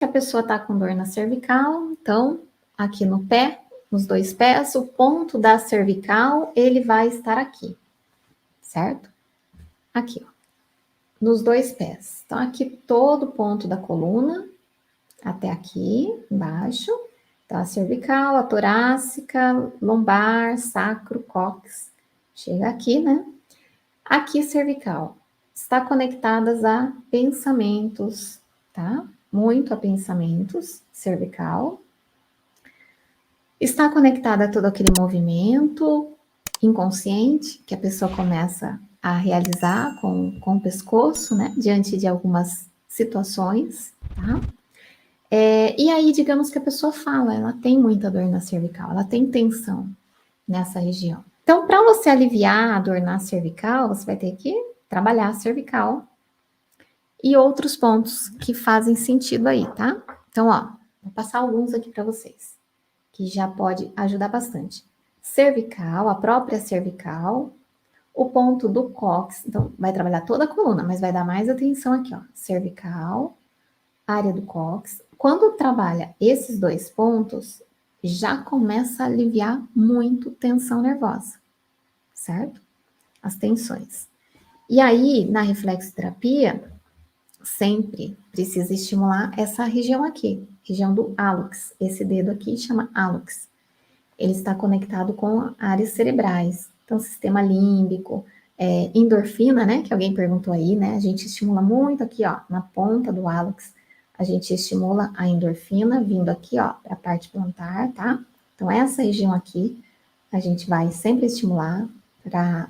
A pessoa está com dor na cervical, então, aqui no pé, nos dois pés, o ponto da cervical, ele vai estar aqui, certo? Aqui, ó, nos dois pés. Então, aqui todo o ponto da coluna, até aqui, embaixo. Então, a cervical, a torácica, lombar, sacro, cóccix. Chega aqui, né? Aqui, cervical. Está conectadas a pensamentos, tá? Muito a pensamentos, cervical. Está conectada a todo aquele movimento inconsciente que a pessoa começa a realizar com o pescoço, né? Diante de algumas situações, tá? E aí, digamos que a pessoa fala, ela tem muita dor na cervical, ela tem tensão nessa região. Então, para você aliviar a dor na cervical, você vai ter que trabalhar a cervical e outros pontos que fazem sentido aí, tá? Então, ó, vou passar alguns aqui para vocês, que já pode ajudar bastante. Cervical, a própria cervical, o ponto do cóccix, então vai trabalhar toda a coluna, mas vai dar mais atenção aqui, ó, cervical, área do cóccix. Quando trabalha esses dois pontos, já começa a aliviar muito tensão nervosa, certo? As tensões. E aí, na reflexoterapia, sempre precisa estimular essa região aqui, região do hálux. Esse dedo aqui chama hálux. Ele está conectado com áreas cerebrais. Então, sistema límbico, endorfina, né? Que alguém perguntou aí, né? A gente estimula muito aqui, ó, na ponta do hálux. A gente estimula a endorfina vindo aqui, ó, para a parte plantar, tá? Então, essa região aqui, a gente vai sempre estimular para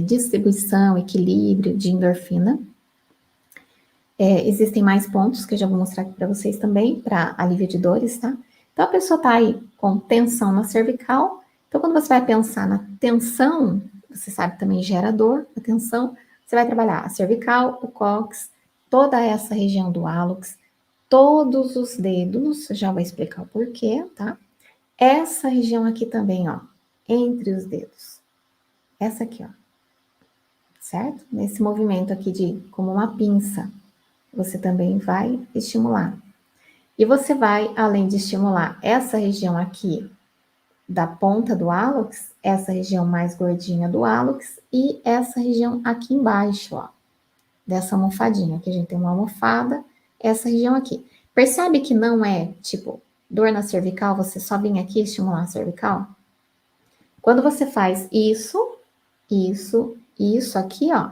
distribuição, equilíbrio de endorfina. Existem mais pontos que eu já vou mostrar aqui para vocês também, para alívio de dores, tá? Então, a pessoa tá aí com tensão na cervical. Então, quando você vai pensar na tensão, você sabe que também gera dor, a tensão, você vai trabalhar a cervical, o cóccix, toda essa região do hálux, todos os dedos, já vou explicar o porquê, tá? Essa região aqui também, ó, entre os dedos. Essa aqui, ó. Certo? Nesse movimento aqui de como uma pinça, você também vai estimular. E você vai, além de estimular essa região aqui da ponta do hálux, essa região mais gordinha do hálux e essa região aqui embaixo, ó, dessa almofadinha. Aqui a gente tem uma almofada, essa região aqui. Percebe que não é, tipo, dor na cervical, você só vem aqui estimular a cervical? Quando você faz isso, isso aqui, ó,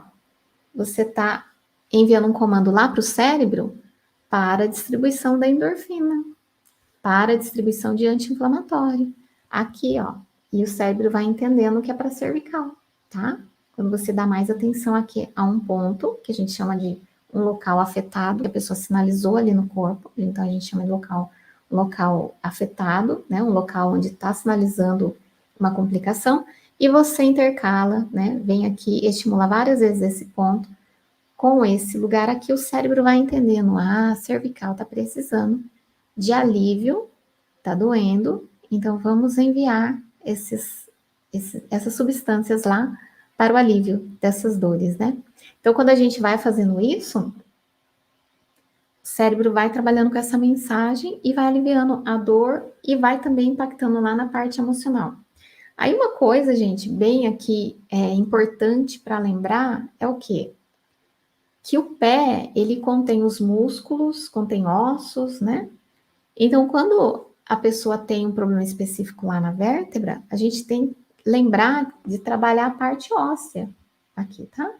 você tá enviando um comando lá para o cérebro para a distribuição da endorfina, para a distribuição de anti-inflamatório. Aqui, ó. E o cérebro vai entendendo que é para cervical, tá? Quando você dá mais atenção aqui a um ponto, que a gente chama de um local afetado, que a pessoa sinalizou ali no corpo, então a gente chama de local afetado, né? Um local onde está sinalizando uma complicação, e você intercala, né? Vem aqui, estimula várias vezes esse ponto, com esse lugar aqui, o cérebro vai entendendo, a cervical tá precisando de alívio, tá doendo, então vamos enviar essas substâncias lá para o alívio dessas dores, né? Então, quando a gente vai fazendo isso, o cérebro vai trabalhando com essa mensagem e vai aliviando a dor e vai também impactando lá na parte emocional. Aí, uma coisa, gente, bem aqui importante para lembrar é o quê? Que o pé, ele contém os músculos, contém ossos, né? Então, quando a pessoa tem um problema específico lá na vértebra, a gente tem que lembrar de trabalhar a parte óssea aqui, tá?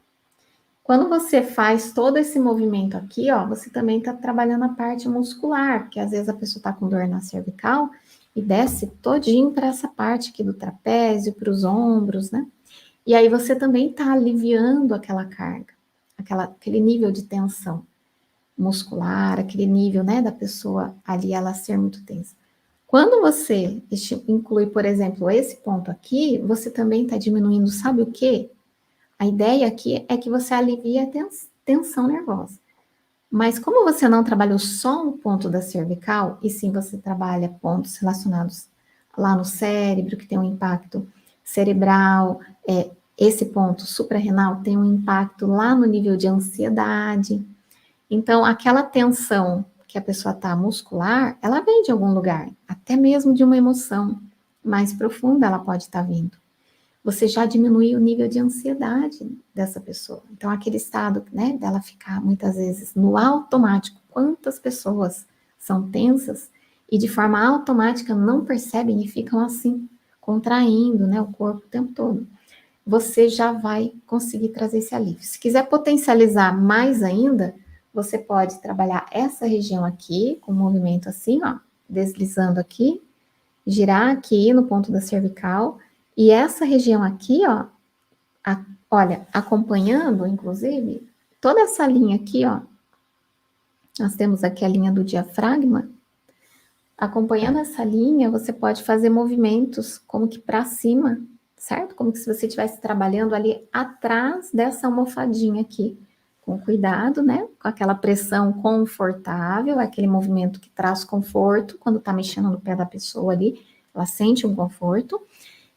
Quando você faz todo esse movimento aqui, ó, você também tá trabalhando a parte muscular, porque às vezes a pessoa tá com dor na cervical e desce todinho para essa parte aqui do trapézio, para os ombros, né? E aí você também tá aliviando aquela carga, aquele nível de tensão muscular, aquele nível, né, da pessoa ali, ela ser muito tensa. Quando você inclui, por exemplo, esse ponto aqui, você também está diminuindo, sabe o quê? A ideia aqui é que você alivie a tensão nervosa. Mas como você não trabalhou só o ponto da cervical, e sim você trabalha pontos relacionados lá no cérebro, que tem um impacto cerebral, esse ponto suprarrenal tem um impacto lá no nível de ansiedade. Então, aquela tensão que a pessoa está muscular, ela vem de algum lugar, até mesmo de uma emoção mais profunda ela pode estar vindo. Você já diminui o nível de ansiedade dessa pessoa. Então, aquele estado, né, dela ficar muitas vezes no automático. Quantas pessoas são tensas e de forma automática não percebem e ficam assim, contraindo, né, o corpo o tempo todo. Você já vai conseguir trazer esse alívio. Se quiser potencializar mais ainda, você pode trabalhar essa região aqui, com um movimento assim, ó, deslizando aqui, girar aqui no ponto da cervical, e essa região aqui, ó, olha, acompanhando, inclusive, toda essa linha aqui, ó, nós temos aqui a linha do diafragma, acompanhando essa linha, você pode fazer movimentos como que para cima, certo? Como que se você estivesse trabalhando ali atrás dessa almofadinha aqui, com cuidado, né? Com aquela pressão confortável, aquele movimento que traz conforto quando tá mexendo no pé da pessoa ali, ela sente um conforto.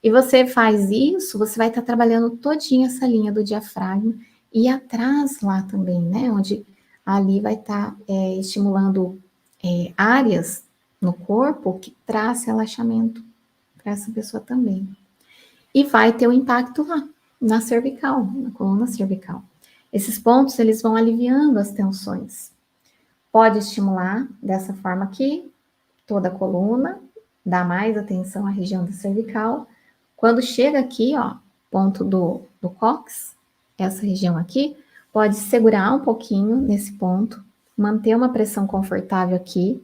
E você faz isso, você vai estar trabalhando todinha essa linha do diafragma e atrás lá também, né? Onde ali vai estar estimulando áreas no corpo que traz relaxamento para essa pessoa também. E vai ter um impacto lá, na cervical, na coluna cervical. Esses pontos, eles vão aliviando as tensões. Pode estimular dessa forma aqui, toda a coluna, dá mais atenção à região da cervical. Quando chega aqui, ó, ponto do cóccix, essa região aqui, pode segurar um pouquinho nesse ponto, manter uma pressão confortável aqui,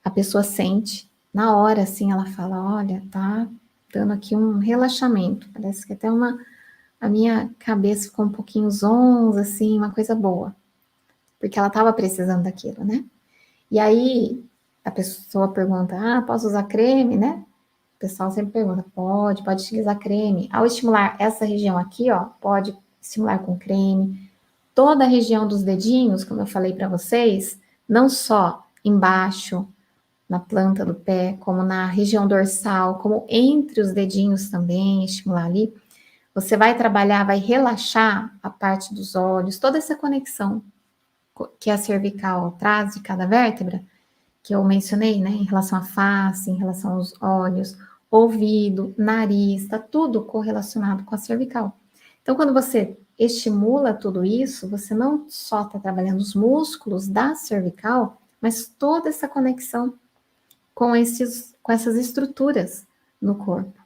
a pessoa sente, na hora, assim, ela fala, olha, tá dando aqui um relaxamento, parece que até a minha cabeça ficou um pouquinho zonza, assim, uma coisa boa, porque ela estava precisando daquilo, né? E aí, a pessoa pergunta, posso usar creme, né? O pessoal sempre pergunta, pode utilizar creme. Ao estimular essa região aqui, ó, pode estimular com creme. Toda a região dos dedinhos, como eu falei para vocês, não só embaixo, na planta do pé, como na região dorsal, como entre os dedinhos também, estimular ali. Você vai trabalhar, vai relaxar a parte dos olhos, toda essa conexão que a cervical traz de cada vértebra, que eu mencionei, né, em relação à face, em relação aos olhos, ouvido, nariz, está tudo correlacionado com a cervical. Então, quando você estimula tudo isso, você não só está trabalhando os músculos da cervical, mas toda essa conexão com essas estruturas no corpo,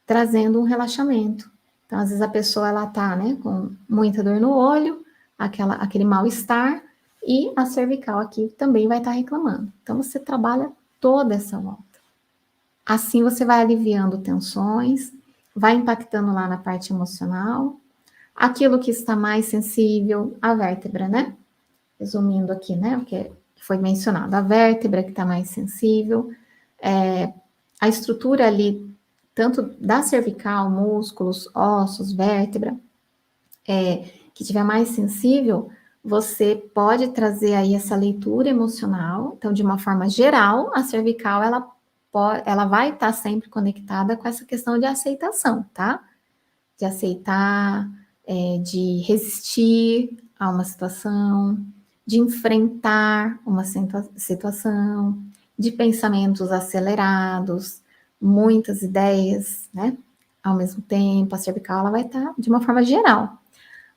trazendo um relaxamento. Então, às vezes a pessoa ela tá, né, com muita dor no olho, aquele mal-estar, e a cervical aqui também vai estar reclamando. Então, você trabalha toda essa volta. Assim, você vai aliviando tensões, vai impactando lá na parte emocional, aquilo que está mais sensível, a vértebra, né? Resumindo aqui, né, o que foi mencionado, a vértebra que está mais sensível, a estrutura ali, tanto da cervical, músculos, ossos, vértebra, que tiver mais sensível, você pode trazer aí essa leitura emocional. Então, de uma forma geral, a cervical, ela vai estar sempre conectada com essa questão de aceitação, tá? De aceitar, de resistir a uma situação, de enfrentar uma situação, de pensamentos acelerados, muitas ideias, né? Ao mesmo tempo, a cervical ela vai estar de uma forma geral.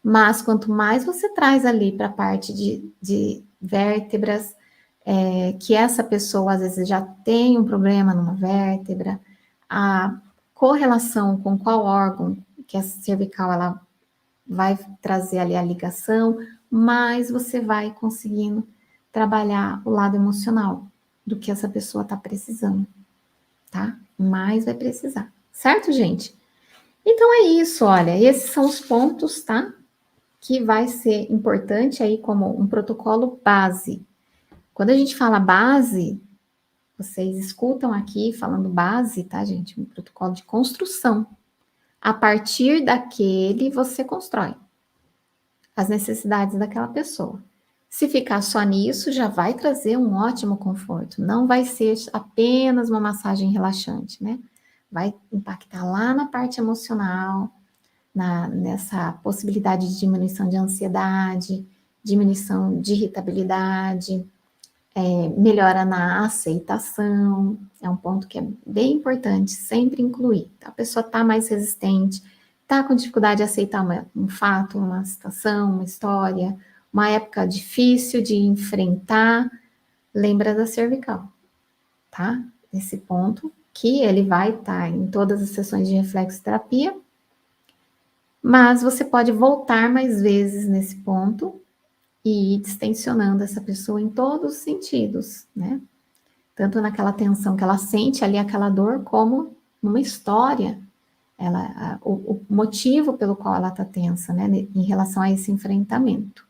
Mas quanto mais você traz ali para a parte de vértebras, que essa pessoa às vezes já tem um problema numa vértebra, a correlação com qual órgão que a cervical ela vai trazer ali a ligação, mais você vai conseguindo trabalhar o lado emocional do que essa pessoa está precisando, tá? Mais vai precisar, certo, gente? Então é isso, olha, esses são os pontos, tá? Que vai ser importante aí como um protocolo base. Quando a gente fala base, vocês escutam aqui falando base, tá, gente? Um protocolo de construção. A partir daquele, você constrói as necessidades daquela pessoa. Se ficar só nisso, já vai trazer um ótimo conforto. Não vai ser apenas uma massagem relaxante, né? Vai impactar lá na parte emocional, nessa possibilidade de diminuição de ansiedade, diminuição de irritabilidade, melhora na aceitação, é um ponto que é bem importante, sempre incluir. A pessoa está mais resistente, está com dificuldade de aceitar um fato, uma situação, uma história, uma época difícil de enfrentar, lembra da cervical, tá? Esse ponto que ele vai estar em todas as sessões de reflexoterapia, mas você pode voltar mais vezes nesse ponto e ir distensionando essa pessoa em todos os sentidos, né? Tanto naquela tensão que ela sente ali, aquela dor, como numa história, o motivo pelo qual ela está tensa, né? Em relação a esse enfrentamento.